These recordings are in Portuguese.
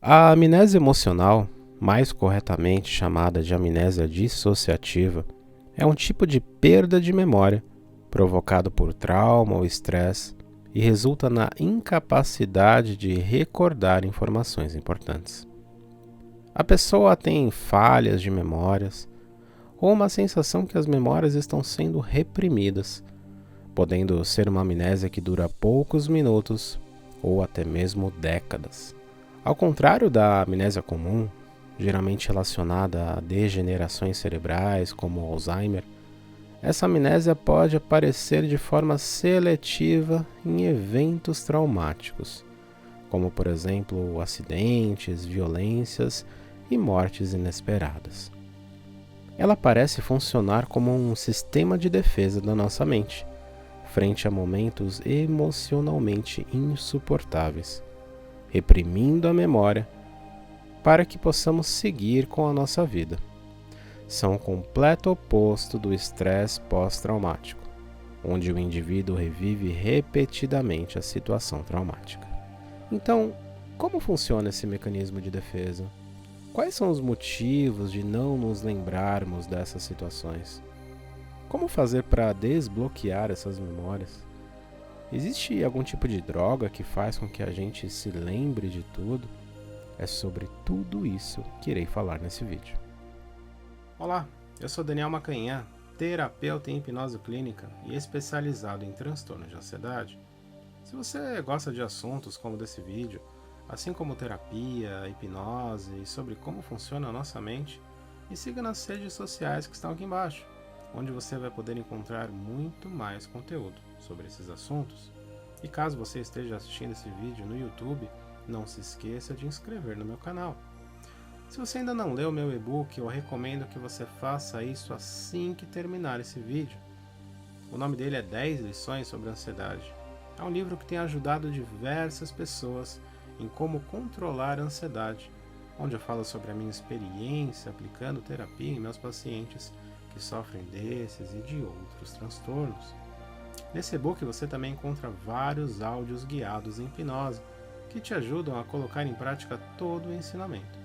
A amnésia emocional, mais corretamente chamada de amnésia dissociativa, é um tipo de perda de memória provocado por trauma ou estresse e resulta na incapacidade de recordar informações importantes. A pessoa tem falhas de memórias ou uma sensação que as memórias estão sendo reprimidas, podendo ser uma amnésia que dura poucos minutos ou até mesmo décadas. Ao contrário da amnésia comum, geralmente relacionada a degenerações cerebrais como Alzheimer, essa amnésia pode aparecer de forma seletiva em eventos traumáticos, como por exemplo acidentes, violências e mortes inesperadas. Ela parece funcionar como um sistema de defesa da nossa mente, frente a momentos emocionalmente insuportáveis, reprimindo a memória para que possamos seguir com a nossa vida. São o completo oposto do estresse pós-traumático, onde o indivíduo revive repetidamente a situação traumática. Então, como funciona esse mecanismo de defesa? Quais são os motivos de não nos lembrarmos dessas situações? Como fazer para desbloquear essas memórias? Existe algum tipo de droga que faz com que a gente se lembre de tudo? É sobre tudo isso que irei falar nesse vídeo. Olá, eu sou Daniel Macanhã, terapeuta em hipnose clínica e especializado em transtornos de ansiedade. Se você gosta de assuntos como desse vídeo, assim como terapia, hipnose e sobre como funciona a nossa mente, me siga nas redes sociais que estão aqui embaixo, onde você vai poder encontrar muito mais conteúdo sobre esses assuntos. E caso você esteja assistindo esse vídeo no YouTube, não se esqueça de inscrever no meu canal. Se você ainda não leu meu e-book, eu recomendo que você faça isso assim que terminar esse vídeo. O nome dele é 10 lições sobre ansiedade. É um livro que tem ajudado diversas pessoas em como controlar a ansiedade, onde eu falo sobre a minha experiência aplicando terapia em meus pacientes que sofrem desses e de outros transtornos. Nesse e-book você também encontra vários áudios guiados em hipnose que te ajudam a colocar em prática todo o ensinamento.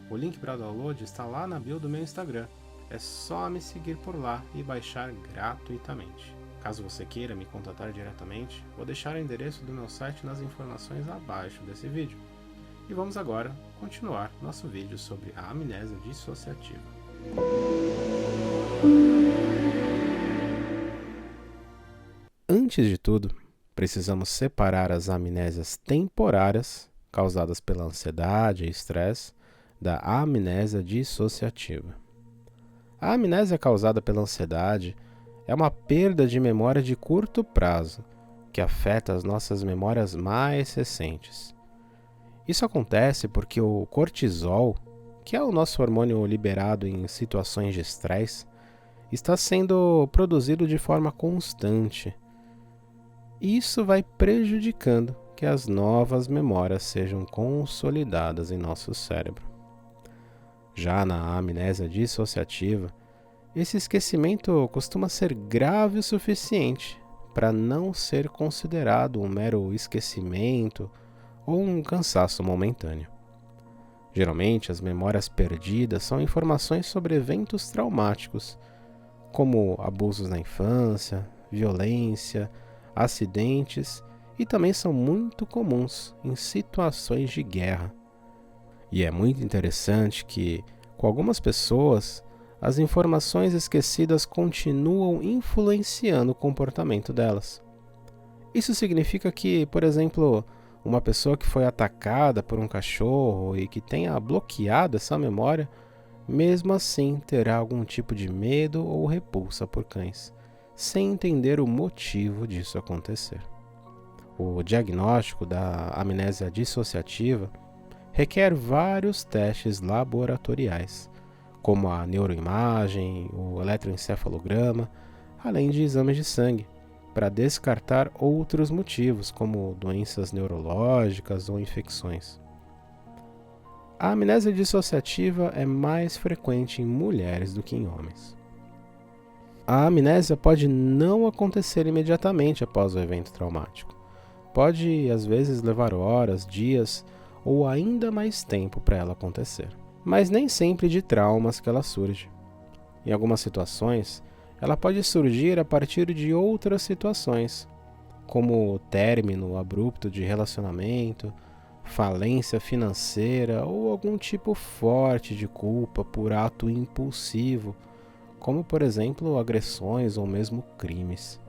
O link para download está lá na bio do meu Instagram. É só me seguir por lá e baixar gratuitamente. Caso você queira me contatar diretamente, vou deixar o endereço do meu site nas informações abaixo desse vídeo. E vamos agora continuar nosso vídeo sobre a amnésia dissociativa. Antes de tudo, precisamos separar as amnésias temporárias, causadas pela ansiedade e estresse, da amnésia dissociativa. A amnésia causada pela ansiedade é uma perda de memória de curto prazo, que afeta as nossas memórias mais recentes. Isso acontece porque o cortisol, que é o nosso hormônio liberado em situações de estresse, está sendo produzido de forma constante. Isso vai prejudicando que as novas memórias sejam consolidadas em nosso cérebro. Já na amnésia dissociativa, esse esquecimento costuma ser grave o suficiente para não ser considerado um mero esquecimento ou um cansaço momentâneo. Geralmente, as memórias perdidas são informações sobre eventos traumáticos, como abusos na infância, violência, acidentes, e também são muito comuns em situações de guerra. E é muito interessante que, com algumas pessoas, as informações esquecidas continuam influenciando o comportamento delas. Isso significa que, por exemplo, uma pessoa que foi atacada por um cachorro e que tenha bloqueado essa memória, mesmo assim terá algum tipo de medo ou repulsa por cães, sem entender o motivo disso acontecer. O diagnóstico da amnésia dissociativa requer vários testes laboratoriais, como a neuroimagem, o eletroencefalograma, além de exames de sangue, para descartar outros motivos, como doenças neurológicas ou infecções. A amnésia dissociativa é mais frequente em mulheres do que em homens. A amnésia pode não acontecer imediatamente após o evento traumático. Pode, às vezes, levar horas, dias ou ainda mais tempo para ela acontecer. Mas nem sempre de traumas que ela surge. Em algumas situações, ela pode surgir a partir de outras situações, como o término abrupto de relacionamento, falência financeira ou algum tipo forte de culpa por ato impulsivo, como por exemplo agressões ou mesmo crimes.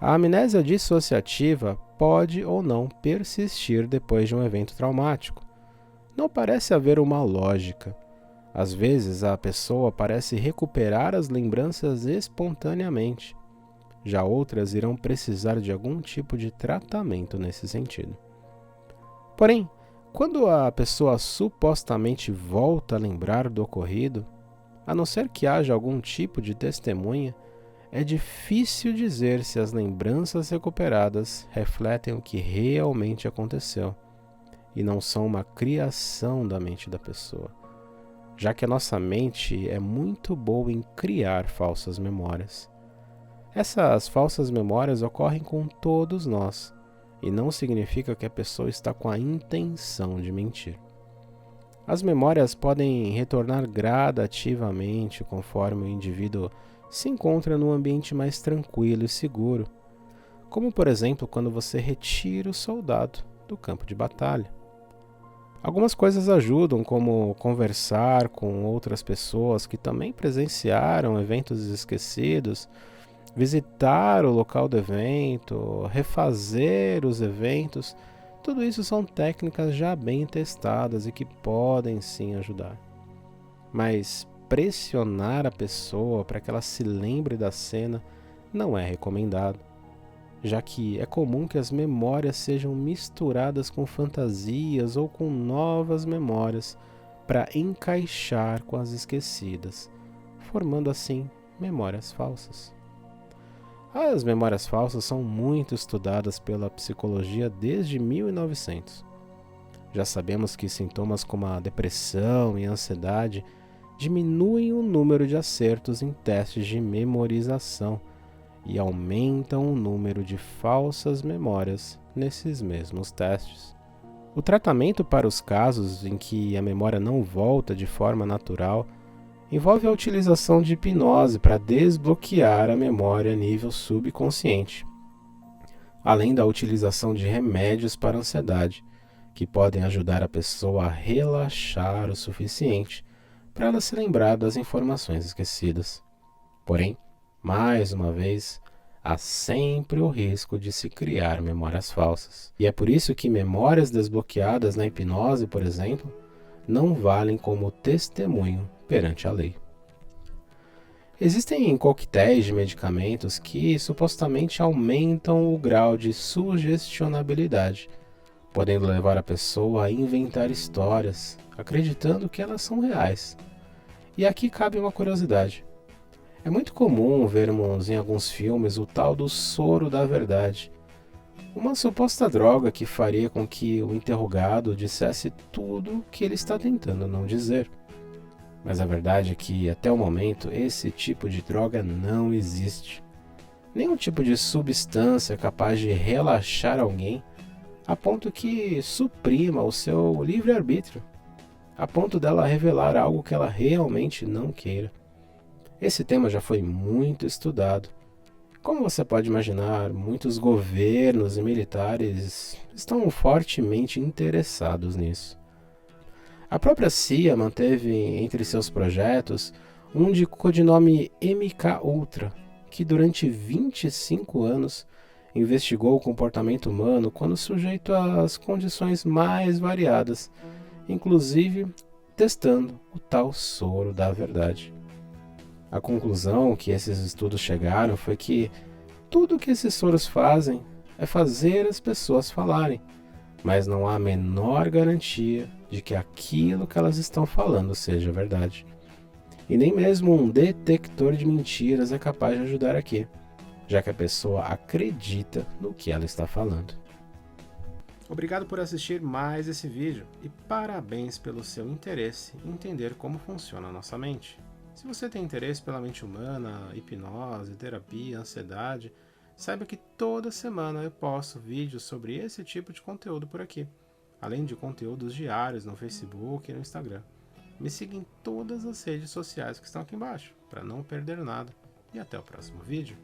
A amnésia dissociativa pode ou não persistir depois de um evento traumático. Não parece haver uma lógica. Às vezes, a pessoa parece recuperar as lembranças espontaneamente. Já outras irão precisar de algum tipo de tratamento nesse sentido. Porém, quando a pessoa supostamente volta a lembrar do ocorrido, a não ser que haja algum tipo de testemunha, é difícil dizer se as lembranças recuperadas refletem o que realmente aconteceu e não são uma criação da mente da pessoa, já que a nossa mente é muito boa em criar falsas memórias. Essas falsas memórias ocorrem com todos nós e não significa que a pessoa está com a intenção de mentir. As memórias podem retornar gradativamente conforme o indivíduo se encontra num ambiente mais tranquilo e seguro, como por exemplo quando você retira o soldado do campo de batalha. Algumas coisas ajudam, como conversar com outras pessoas que também presenciaram eventos esquecidos, visitar o local do evento, refazer os eventos. Tudo isso são técnicas já bem testadas e que podem sim ajudar. Mas pressionar a pessoa para que ela se lembre da cena não é recomendado, já que é comum que as memórias sejam misturadas com fantasias ou com novas memórias para encaixar com as esquecidas, formando assim memórias falsas. As memórias falsas são muito estudadas pela psicologia desde 1900. Já sabemos que sintomas como a depressão e a ansiedade diminuem o número de acertos em testes de memorização e aumentam o número de falsas memórias nesses mesmos testes. O tratamento para os casos em que a memória não volta de forma natural envolve a utilização de hipnose para desbloquear a memória a nível subconsciente, além da utilização de remédios para ansiedade, que podem ajudar a pessoa a relaxar o suficiente para ela se lembrar das informações esquecidas. Porém, mais uma vez, há sempre o risco de se criar memórias falsas. E é por isso que memórias desbloqueadas na hipnose, por exemplo, não valem como testemunho perante a lei. Existem coquetéis de medicamentos que supostamente aumentam o grau de sugestionabilidade, podendo levar a pessoa a inventar histórias, acreditando que elas são reais. E aqui cabe uma curiosidade. É muito comum vermos em alguns filmes o tal do soro da verdade, uma suposta droga que faria com que o interrogado dissesse tudo o que ele está tentando não dizer. Mas a verdade é que, até o momento, esse tipo de droga não existe. Nenhum tipo de substância capaz de relaxar alguém a ponto que suprima o seu livre-arbítrio, a ponto dela revelar algo que ela realmente não queira. Esse tema já foi muito estudado. Como você pode imaginar, muitos governos e militares estão fortemente interessados nisso. A própria CIA manteve entre seus projetos um de codinome MKUltra, que durante 25 anos investigou o comportamento humano quando sujeito às condições mais variadas, inclusive testando o tal soro da verdade. A conclusão que esses estudos chegaram foi que tudo o que esses soros fazem é fazer as pessoas falarem, mas não há a menor garantia de que aquilo que elas estão falando seja verdade. E nem mesmo um detector de mentiras é capaz de ajudar aqui, já que a pessoa acredita no que ela está falando. Obrigado por assistir mais esse vídeo e parabéns pelo seu interesse em entender como funciona a nossa mente. Se você tem interesse pela mente humana, hipnose, terapia, ansiedade, saiba que toda semana eu posto vídeos sobre esse tipo de conteúdo por aqui. além de conteúdos diários no Facebook e no Instagram. Me siga em todas as redes sociais que estão aqui embaixo, para não perder nada. E até o próximo vídeo.